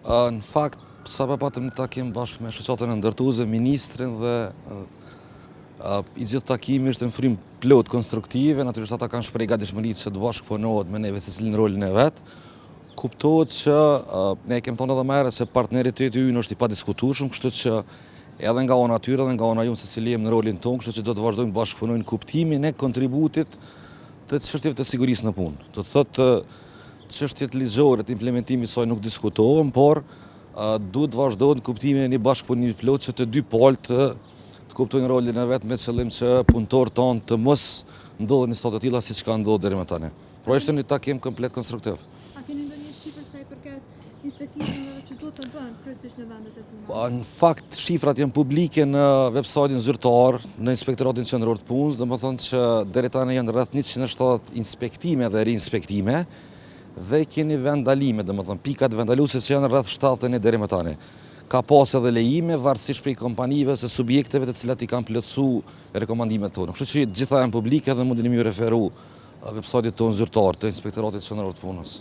Në fakt, sa pa patëm një takim bashkë me shoqatën e ndërtuese, ministrin dhe i gjithë takimi është në frym plot konstruktive, natyrisht ata kanë shprehë gatishmërinë se të bashkëpunohet me neve secilin rolin e vet. Kuptohet që ne kemi thonë edhe më herët se partneriteti ynë është i padiskutueshëm, kështu që edhe nga ana tyre dhe nga ana jonë secili jemi në rolin tonë, kështu që do të vazhdojmë bashkëpunojnë kuptimin e kontributit të çështjeve të sigurisë në punë. Do të thotë çështjet ligjore të implementimit saj nuk diskutohen, por duhet vazhdohet kuptimin e një bashkëpunimi plot që të dy palët të kuptojnë rolin e vet me qëllim që punëtorët tonë të mos ndodhen në situatë të tilla siç ka ndodhur deri më tani. Pra ishte një takim komplet konstruktiv. A keni ndonjë shifër sa i përket inspektimeve që duhet të bëhen kryesisht në vendet e punës? Në fakt, shifrat janë publike në websajtin zyrtar, në Inspektoratin Qendror të Punës, domethënë që deri tani janë rreth 170 inspektime dhe rinspektime dhe keni vendalime, domethënë pikat vendaluese që janë rreth 70 deri më tani. Ka pas edhe lejime varësisht prej kompanive ose subjekteve të cilat i kanë plotësuar rekomandimet tona. Kështu që gjitha janë publike dhe mundeni më referu websajtit tonë zyrtar të Inspektoratit Qendror të Punës.